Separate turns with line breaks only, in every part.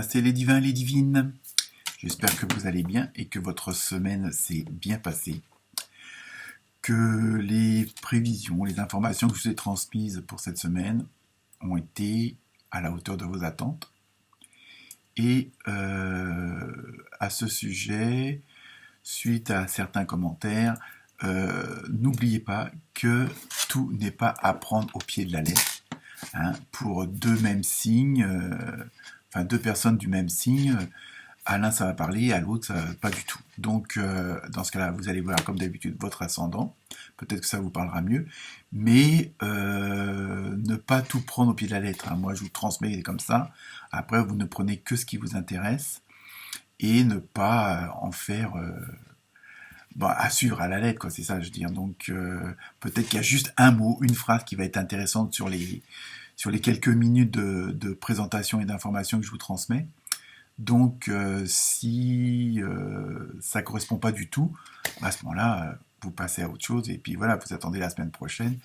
Namasté les divins, les divines. J'espère que vous allez bien et que votre semaine s'est bien passée. Que les prévisions, les informations que je vous ai transmises pour cette semaine ont été à la hauteur de vos attentes. Et à ce sujet, suite à certains commentaires, n'oubliez pas que tout n'est pas à prendre au pied de la lettre. Pour deux mêmes signes, deux personnes du même signe, à l'un ça va parler, à l'autre ça va pas du tout. Donc dans ce cas-là, vous allez voir comme d'habitude votre ascendant, peut-être que ça vous parlera mieux, mais ne pas tout prendre au pied de la lettre. Moi je vous transmets comme ça, après vous ne prenez que ce qui vous intéresse, et ne pas en faire... à suivre à la lettre, quoi, c'est ça je veux dire. Donc peut-être qu'il y a juste un mot, une phrase qui va être intéressante sur les quelques minutes de présentation et d'information que je vous transmets. Donc si ça ne correspond pas du tout, à ce moment-là, vous passez à autre chose et puis voilà, vous attendez la semaine prochaine.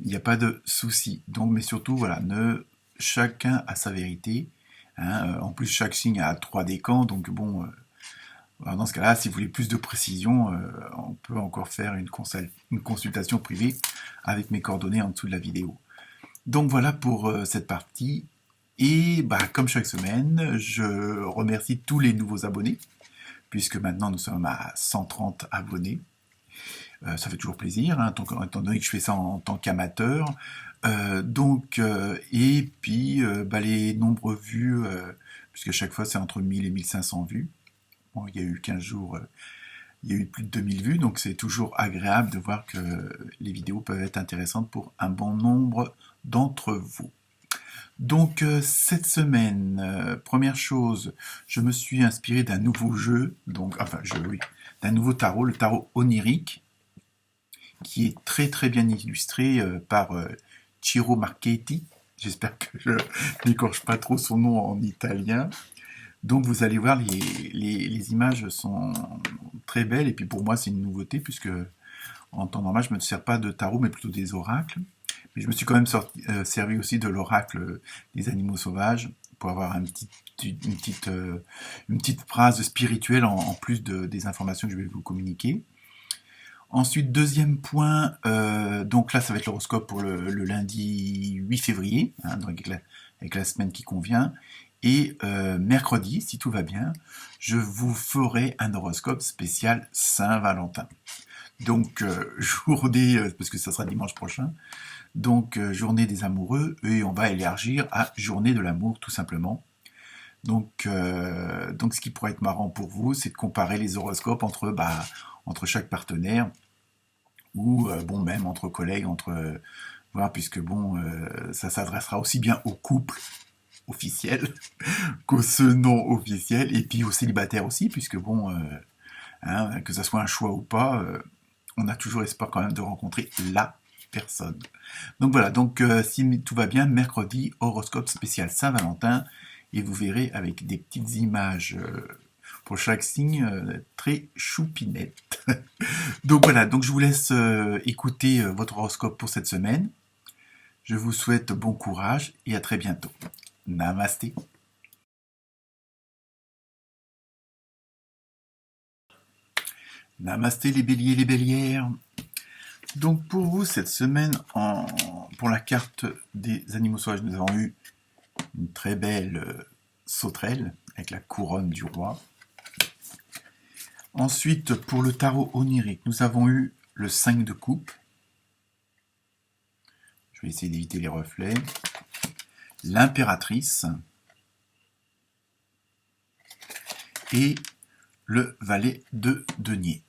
Il n'y a pas de souci. Donc, mais surtout, voilà, chacun a sa vérité. En plus, chaque signe a 3 décans, donc bon... Alors dans ce cas-là, si vous voulez plus de précision, on peut encore faire une consultation privée avec mes coordonnées en dessous de la vidéo. Donc voilà pour cette partie. Et comme chaque semaine, je remercie tous les nouveaux abonnés, puisque maintenant nous sommes à 130 abonnés. Ça fait toujours plaisir, étant donné que je fais ça en tant qu'amateur. Et puis les nombreux vues, puisque chaque fois c'est entre 1000 et 1500 vues. Bon, il y a eu 15 jours, il y a eu plus de 2000 vues, donc c'est toujours agréable de voir que les vidéos peuvent être intéressantes pour un bon nombre d'entre vous. Donc cette semaine, première chose, je me suis inspiré d'un nouveau jeu, d'un nouveau tarot, le tarot onirique, qui est très très bien illustré par Ciro Marchetti. J'espère que je n'écorche pas trop son nom en italien. Donc vous allez voir, les images sont très belles, et puis pour moi c'est une nouveauté, puisque en temps normal je ne me sers pas de tarot, mais plutôt des oracles. Mais je me suis quand même servi aussi de l'oracle des animaux sauvages, pour avoir une petite phrase spirituelle en plus des informations que je vais vous communiquer. Ensuite, deuxième point, donc là ça va être l'horoscope pour le lundi 8 février, donc avec la semaine qui convient. Et mercredi, si tout va bien, je vous ferai un horoscope spécial Saint-Valentin. Donc journée, parce que ça sera dimanche prochain, donc journée des amoureux, et on va élargir à journée de l'amour tout simplement. Donc ce qui pourrait être marrant pour vous, c'est de comparer les horoscopes entre chaque partenaire, ou même entre collègues, puisque ça s'adressera aussi bien aux couples officiels qu'aux ceux non officiels, et puis aux célibataires aussi, puisque que ça soit un choix ou pas, on a toujours espoir quand même de rencontrer la personne. Donc voilà, si tout va bien, mercredi, horoscope spécial Saint-Valentin, et vous verrez avec des petites images pour chaque signe, très choupinettes. Donc voilà, je vous laisse écouter votre horoscope pour cette semaine. Je vous souhaite bon courage et à très bientôt. Namasté. Namasté les béliers, les bélières. Donc pour vous, cette semaine, pour la carte des animaux sauvages, nous avons eu une très belle sauterelle avec la couronne du roi. Ensuite, pour le tarot onirique, nous avons eu le 5 de coupe. Je vais essayer d'éviter les reflets. L'impératrice. Et le valet de denier.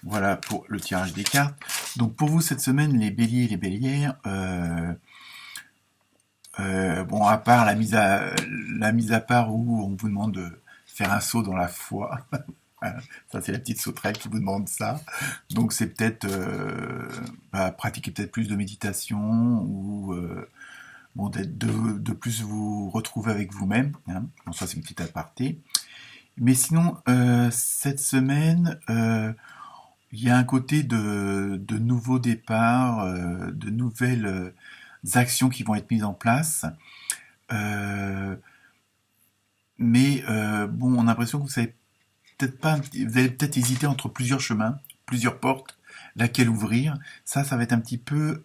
Voilà pour le tirage des cartes. Donc pour vous cette semaine, les béliers et les bélières, à part la mise à part où on vous demande de faire un saut dans la foi, ça c'est la petite sauterelle qui vous demande ça. Donc c'est peut-être pratiquer peut-être plus de méditation, ou de plus vous retrouver avec vous-même. Bon, ça c'est une petite aparté. Mais sinon, cette semaine, il y a un côté de nouveaux départs, de nouvelles actions qui vont être mises en place. mais bon, on a l'impression que vous savez peut-être pas, vous allez peut-être hésiter entre plusieurs chemins, plusieurs portes, laquelle ouvrir. Ça va être un petit peu,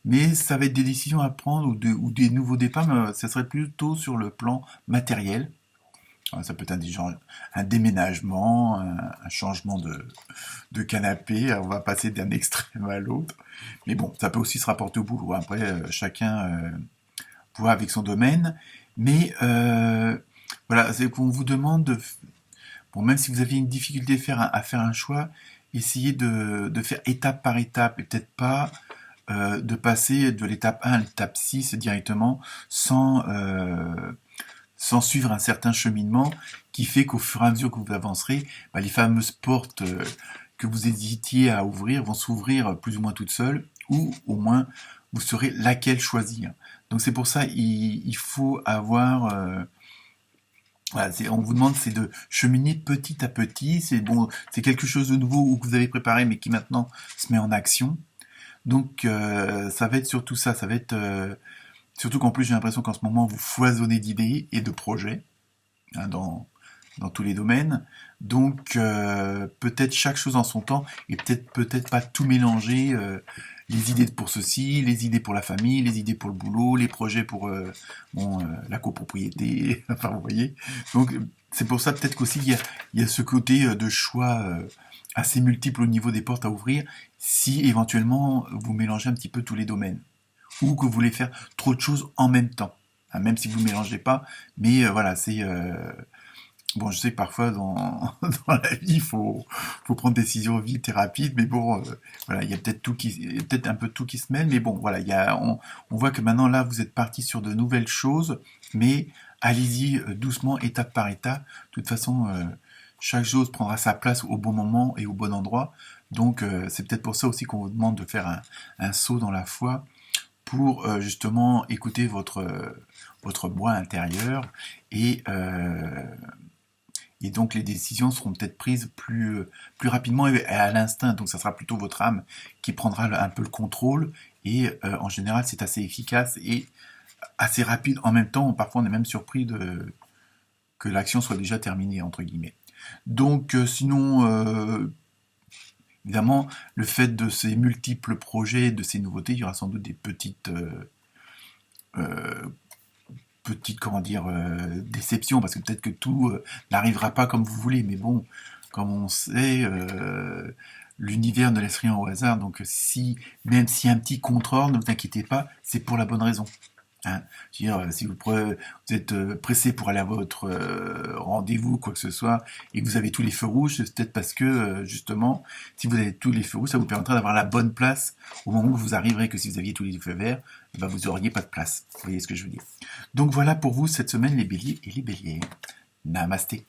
mais ça va être des décisions à prendre ou des nouveaux départs, mais ça serait plutôt sur le plan matériel. Ça peut être un déménagement, un changement de canapé. On va passer d'un extrême à l'autre. Mais bon, ça peut aussi se rapporter au boulot. Après, chacun voit avec son domaine. Mais voilà, c'est qu'on vous demande bon, même si vous aviez une difficulté à faire un choix, essayez de faire étape par étape et peut-être pas de passer de l'étape 1 à l'étape 6 directement sans suivre un certain cheminement qui fait qu'au fur et à mesure que vous avancerez, bah, les fameuses portes que vous hésitiez à ouvrir vont s'ouvrir plus ou moins toutes seules, ou au moins vous saurez laquelle choisir. Donc c'est pour ça il faut avoir voilà, on vous demande c'est de cheminer petit à petit. C'est bon, c'est quelque chose de nouveau ou que vous avez préparé mais qui maintenant se met en action. Donc ça va être surtout ça, ça va être surtout qu'en plus j'ai l'impression qu'en ce moment vous foisonnez d'idées et de projets hein, dans tous les domaines. Donc peut-être chaque chose en son temps et peut-être pas tout mélanger. Les idées pour ceci, les idées pour la famille, les idées pour le boulot, les projets pour la copropriété. Enfin vous voyez. Donc c'est pour ça peut-être qu'aussi il y a ce côté de choix assez multiple au niveau des portes à ouvrir si éventuellement vous mélangez un petit peu tous les domaines ou que vous voulez faire trop de choses en même temps. Hein, même si vous ne mélangez pas, mais voilà, c'est bon, je sais que parfois dans la vie, faut prendre des décisions vite et rapides, mais bon, voilà, il y a peut-être un peu tout qui se mêle, mais bon, voilà, on voit que maintenant là, vous êtes parti sur de nouvelles choses, mais allez-y doucement, étape par étape. De toute façon, chaque chose prendra sa place au bon moment et au bon endroit. Donc, c'est peut-être pour ça aussi qu'on vous demande de faire un saut dans la foi pour justement écouter votre moi intérieur et donc les décisions seront peut-être prises plus rapidement et à l'instinct. Donc ça sera plutôt votre âme qui prendra un peu le contrôle. Et en général, c'est assez efficace et assez rapide. En même temps, parfois on est même surpris que l'action soit déjà terminée, entre guillemets. Donc sinon, évidemment, le fait de ces multiples projets, de ces nouveautés, il y aura sans doute des euh, petites comment dire, déceptions, parce que peut-être que tout n'arrivera pas comme vous voulez, mais bon, comme on sait, l'univers ne laisse rien au hasard, donc même s'il y a un petit contrôle, ne vous inquiétez pas, c'est pour la bonne raison. Hein. Je veux dire, si vous êtes pressé pour aller à votre rendez-vous, quoi que ce soit, et que vous avez tous les feux rouges, c'est peut-être parce que, justement, si vous avez tous les feux rouges, ça vous permettra d'avoir la bonne place au moment où vous arriverez, que si vous aviez tous les feux verts, eh ben vous n'auriez pas de place. Vous voyez ce que je veux dire. Donc voilà pour vous cette semaine, les béliers et les bélières. Namasté.